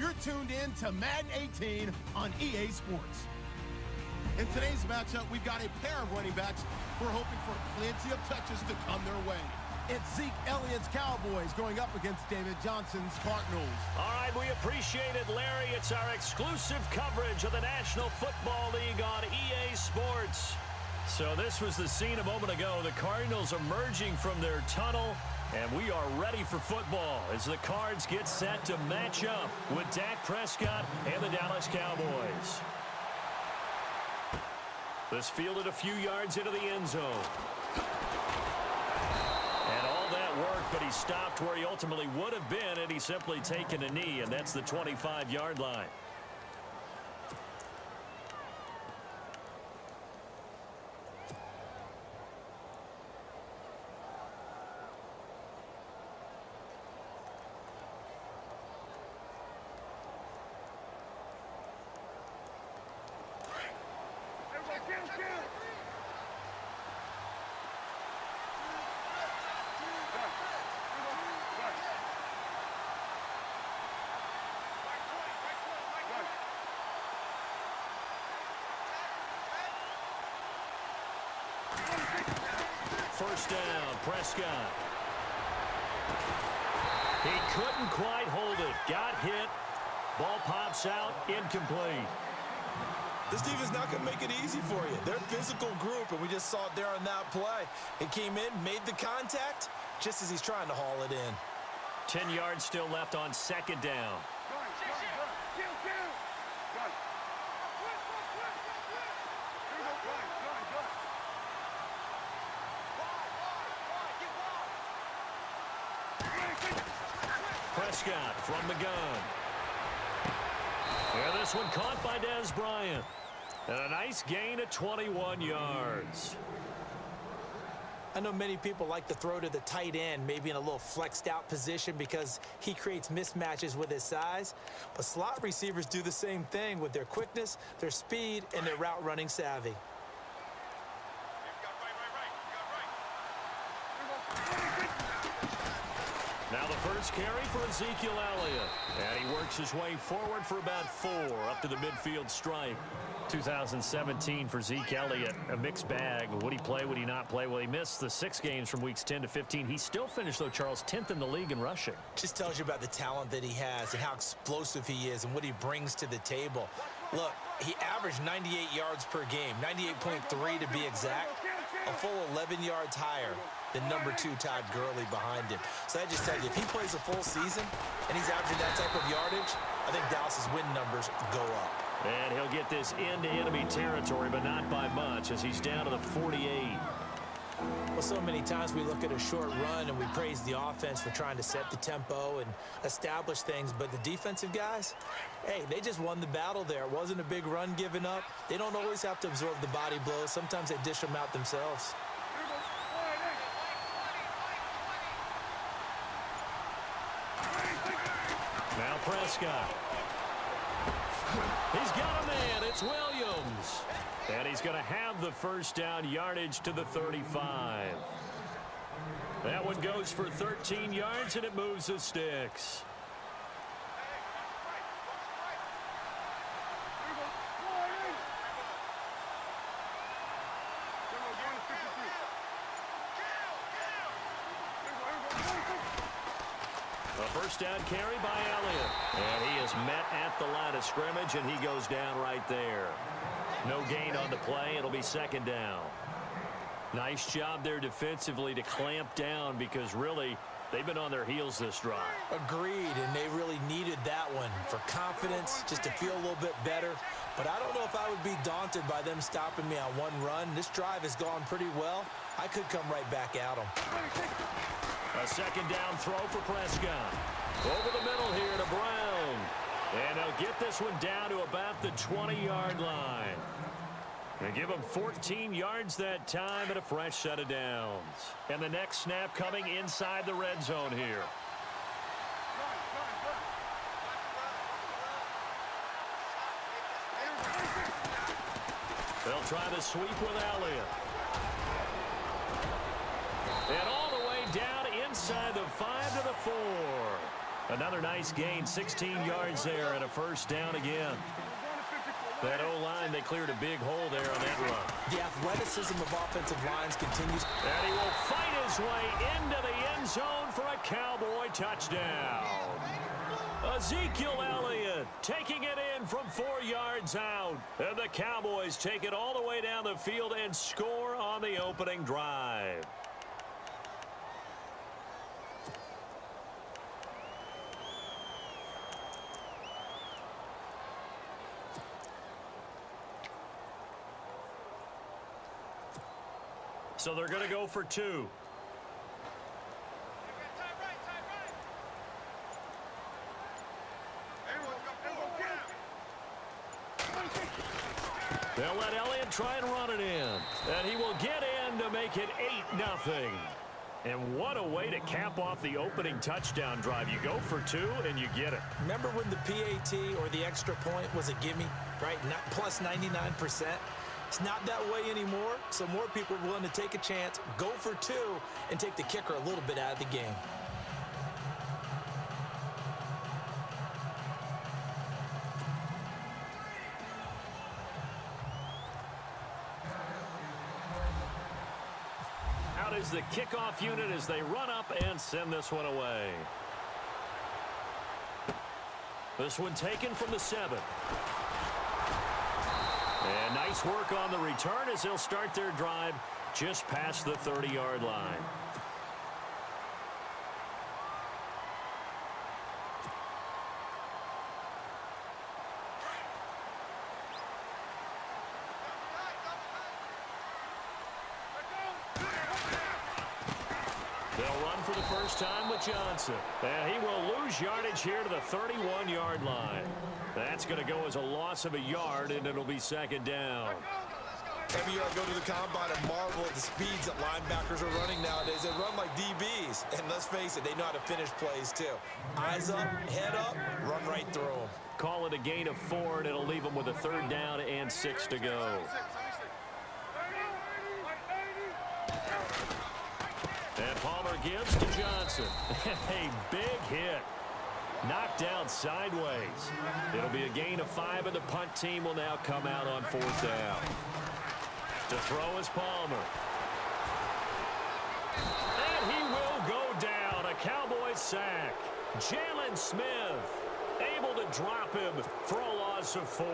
You're tuned in to Madden 18 on EA Sports. In today's matchup, we've got a pair of running backs who are hoping for plenty of touches to come their way. It's Zeke Elliott's Cowboys going up against David Johnson's Cardinals. All right, we appreciate it, Larry. It's our exclusive coverage of the National Football League on EA Sports. So this was the scene a moment ago. The Cardinals emerging from their tunnel, and we are ready for football as the Cards get set to match up with Dak Prescott and the Dallas Cowboys. This fielded a few yards into the end zone. And all that work, but he stopped where he ultimately would have been had he simply taken a knee, and that's the 25-yard line. First down, Prescott. He couldn't quite hold it. Got hit. Ball pops out, incomplete. This defense not going to make it easy for you. They're a physical group, and we just saw it there on that play. It came in, made the contact, just as he's trying to haul it in. 10 yards still left on second down. Prescott from the gun. Yeah, this one caught by Dez Bryant. And a nice gain of 21 yards. I know many people like to throw to the tight end, maybe in a little flexed out position because he creates mismatches with his size. But slot receivers do the same thing with their quickness, their speed, and their route running savvy. Now the first carry for Ezekiel Elliott. And he works his way forward for about 4 up to the midfield stripe. 2017 for Zeke Elliott, a mixed bag. Would he play, would he not play? Well, he missed the 6 games from weeks 10 to 15. He still finished, though, Charles, 10th in the league in rushing. Just tells you about the talent that he has and how explosive he is and what he brings to the table. Look, he averaged 98 yards per game, 98.3 to be exact, a full 11 yards higher than number 2 Todd Gurley behind him. So that just tells you, if he plays a full season and he's averaging that type of yardage, I think Dallas's win numbers go up. And he'll get this into enemy territory, but not by much, as he's down to the 48. Well, so many times we look at a short run and we praise the offense for trying to set the tempo and establish things, but the defensive guys, hey, they just won the battle there. It wasn't a big run given up. They don't always have to absorb the body blows. Sometimes they dish them out themselves. Now Prescott. He's got a man. It's Williams. And he's going to have the first down yardage to the 35. That one goes for 13 yards, and it moves the sticks. A first down carry by Elliott. And he is met at the line of scrimmage, and he goes down right there. No gain on the play. It'll be second down. Nice job there defensively to clamp down because really they've been on their heels this drive. Agreed, and they really needed that one for confidence, just to feel a little bit better. But I don't know if I would be daunted by them stopping me on one run. This drive has gone pretty well. I could come right back at them. A second down throw for Prescott. Over the middle here to Brown. And they'll get this one down to about the 20-yard line. And give them 14 yards that time and a fresh set of downs. And the next snap coming inside the red zone here. They'll try the sweep with Elliott. And all the way down inside the 5 to the 4. Another nice gain, 16 yards there and a first down again. That O-line, they cleared a big hole there on that run. The athleticism of offensive lines continues. And he will fight his way into the end zone for a Cowboy touchdown. Ezekiel Elliott taking it in from 4 yards out. And the Cowboys take it all the way down the field and score on the opening drive. So they're going to go for 2. They'll let Elliott try and run it in. And he will get in to make it 8-0. And what a way to cap off the opening touchdown drive. You go for 2 and you get it. Remember when the PAT or the extra point was a gimme, right? Not plus 99%. It's not that way anymore, so more people are willing to take a chance, go for 2, and take the kicker a little bit out of the game. Out is the kickoff unit as they run up and send this one away. This one taken from the 7. And nice work on the return as they'll start their drive just past the 30-yard line. They'll run for the first time with Johnson. And he will lose yardage here to the 31-yard line. That's going to go as a loss of a yard, and it'll be 2nd down. Every year I go to the combine and marvel at the speeds that linebackers are running nowadays. They run like DBs. And let's face it, they know how to finish plays too. Eyes up, head up, run right through them. Call it a gain of 4, and it'll leave them with a 3rd down and 6 to go. And Palmer gives to Johnson. A big hit. Knocked down sideways. It'll be a gain of 5, and the punt team will now come out on 4th down. To throw is Palmer. And he will go down. A Cowboys sack. Jalen Smith able to drop him for a loss of 4.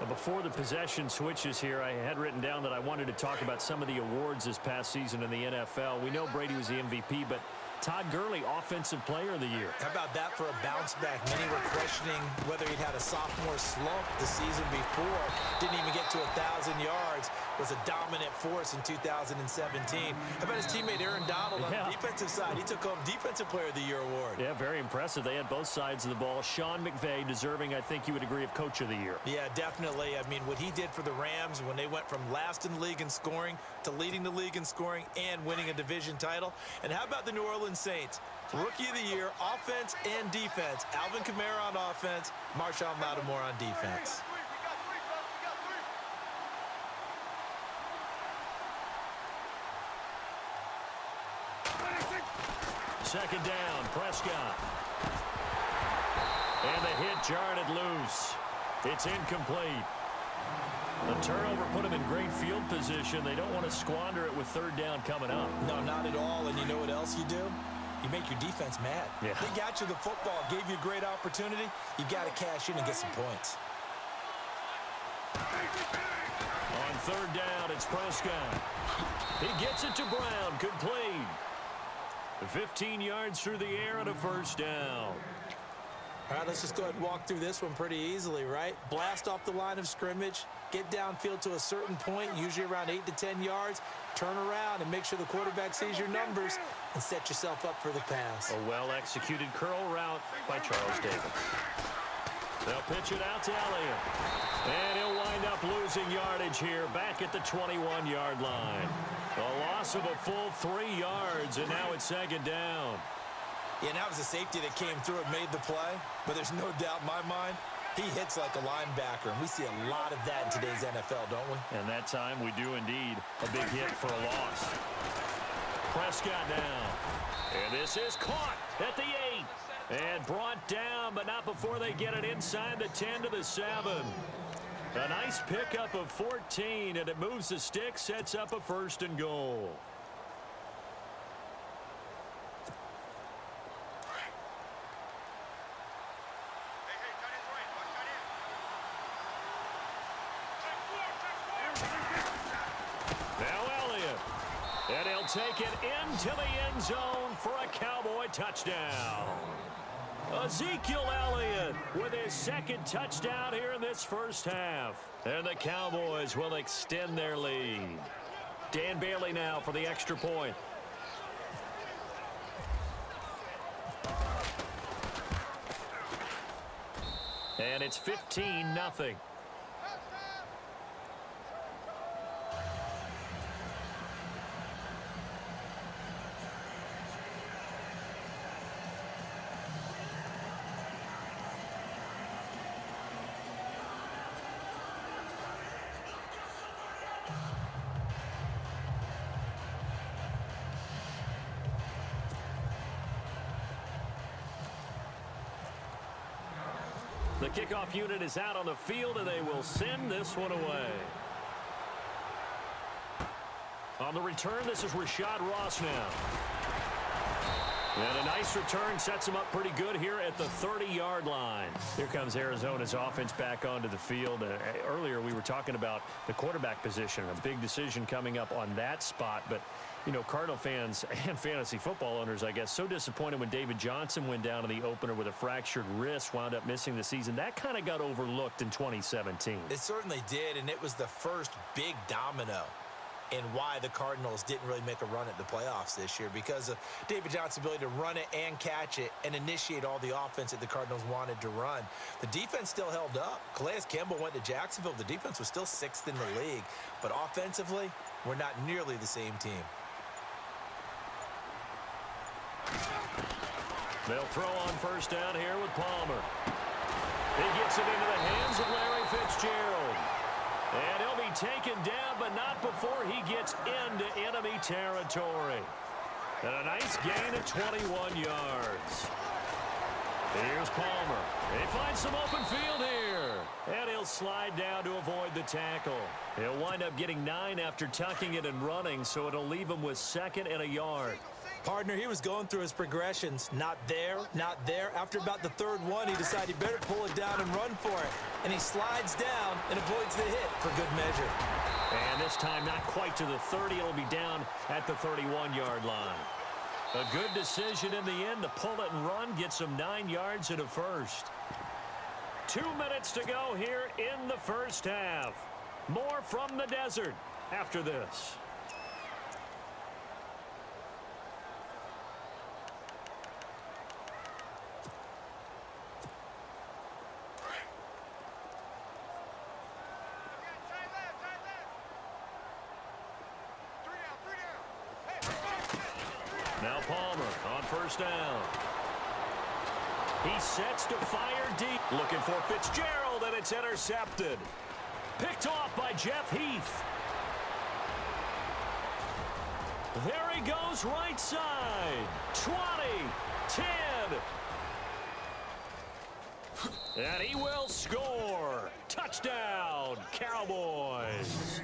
Before the possession switches here, I had written down that I wanted to talk about some of the awards this past season in the NFL. We know Brady was the MVP, but Todd Gurley, Offensive Player of the Year. How about that for a bounce back? Many were questioning whether he'd had a sophomore slump the season before. Didn't even get to 1,000 yards. Was a dominant force in 2017. How about his teammate Aaron Donald on the defensive side? He took home Defensive Player of the Year award. Yeah, very impressive. They had both sides of the ball. Sean McVay deserving, I think you would agree, of Coach of the Year. Yeah, definitely. I mean, what he did for the Rams when they went from last in the league in scoring to leading the league in scoring and winning a division title. And how about the New Orleans Saints? Rookie of the Year, offense and defense. Alvin Kamara on offense, Marshawn Lattimore on defense. Second down, Prescott. And the hit jarred it loose. It's incomplete. The turnover put them in great field position. They don't want to squander it with 3rd down coming up. No, not at all. And you know what else you do? You make your defense mad. Yeah. They got you the football, gave you a great opportunity. You got to cash in and get some points. On 3rd down, it's Prescott. He gets it to Brown, complete. 15 yards through the air and a 1st down. All right, let's just go ahead and walk through this one pretty easily, right? Blast off the line of scrimmage, get downfield to a certain point, usually around 8 to 10 yards, turn around and make sure the quarterback sees your numbers and set yourself up for the pass. A well-executed curl route by Charles Davis. They'll pitch it out to Elliott. And he'll wind up losing yardage here back at the 21-yard line. A loss of a full 3 yards, and now it's 2nd down. Yeah, and that was a safety that came through and made the play, but there's no doubt in my mind, he hits like a linebacker, and we see a lot of that in today's NFL, don't we? And that time we do indeed. A big hit for a loss. Prescott down. And this is caught at the 8. And brought down, but not before they get it inside the 10 to the 7. A nice pickup of 14, and it moves the stick, sets up a 1st and goal. And he'll take it into the end zone for a Cowboy touchdown. Ezekiel Elliott with his 2nd touchdown here in this first half. And the Cowboys will extend their lead. Dan Bailey now for the extra point. And it's 15-0. The kickoff unit is out on the field, and they will send this one away. On the return, this is Rashad Ross now. And a nice return sets him up pretty good here at the 30-yard line. Here comes Arizona's offense back onto the field. Earlier, we were talking about the quarterback position, a big decision coming up on that spot. But, you know, Cardinal fans and fantasy football owners, I guess, so disappointed when David Johnson went down in the opener with a fractured wrist, wound up missing the season. That kind of got overlooked in 2017. It certainly did, and it was the first big domino in why the Cardinals didn't really make a run at the playoffs this year, because of David Johnson's ability to run it and catch it and initiate all the offense that the Cardinals wanted to run. The defense still held up. Calais Campbell went to Jacksonville. The defense was still 6th in the league. But offensively, we're not nearly the same team. They'll throw on first down here with Palmer. He gets it into the hands of Larry Fitzgerald. And he'll be taken down, but not before he gets into enemy territory. And a nice gain of 21 yards. Here's Palmer. He finds some open field here. And he'll slide down to avoid the tackle. He'll wind up getting 9 after tucking it and running, so it'll leave him with 2nd and a yard. Partner, he was going through his progressions. Not there, not there. After about the 3rd one, he decided he better pull it down and run for it. And he slides down and avoids the hit for good measure. And this time not quite to the 30. It'll be down at the 31-yard line. A good decision in the end to pull it and run. Gets him 9 yards and a first. 2 minutes to go here in the first half. More from the desert after this. Now Palmer on first down. He sets to fire deep. Looking for Fitzgerald, and it's intercepted. Picked off by Jeff Heath. There he goes right side. 20, 10. And he will score. Touchdown, Cowboys.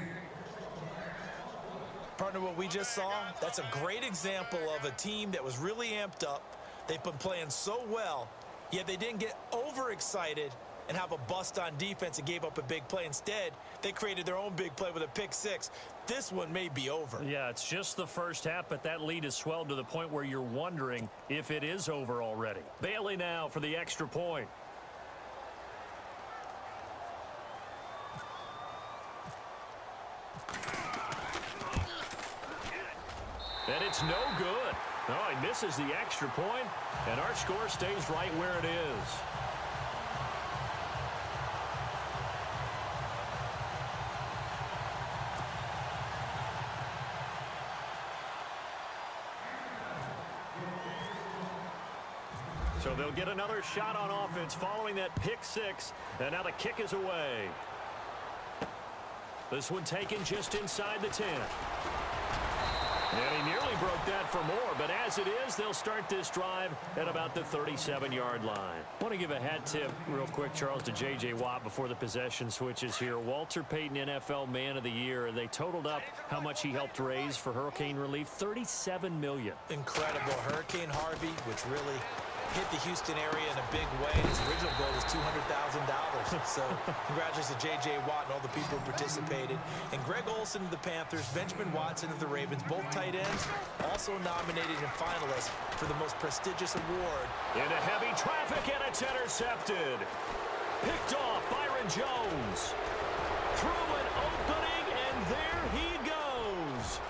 Partner, what we just saw, that's a great example of a team that was really amped up. They've been playing so well, yet they didn't get overexcited and have a bust on defense and gave up a big play. Instead, they created their own big play with a pick 6. This one may be over. Yeah, it's just the first half, but that lead has swelled to the point where you're wondering if it is over already. Bailey now for the extra point. And it's no good. Oh, he misses the extra point, and our score stays right where it is. So they'll get another shot on offense following that pick 6, and now the kick is away. This one taken just inside the 10. And he nearly broke that for more, but as it is, they'll start this drive at about the 37-yard line. I want to give a hat tip real quick, Charles, to J.J. Watt before the possession switches here. Walter Payton NFL Man of the Year. They totaled up how much he helped raise for hurricane relief, $37 million. Incredible. Hurricane Harvey, which really hit the Houston area in a big way. His original goal was $200,000. So congratulations to J.J. Watt and all the people who participated. And Greg Olsen of the Panthers, Benjamin Watson of the Ravens, both tight ends, also nominated and finalists for the most prestigious award. Into heavy traffic, and it's intercepted. Picked off Byron Jones. Through an opening, and there he goes.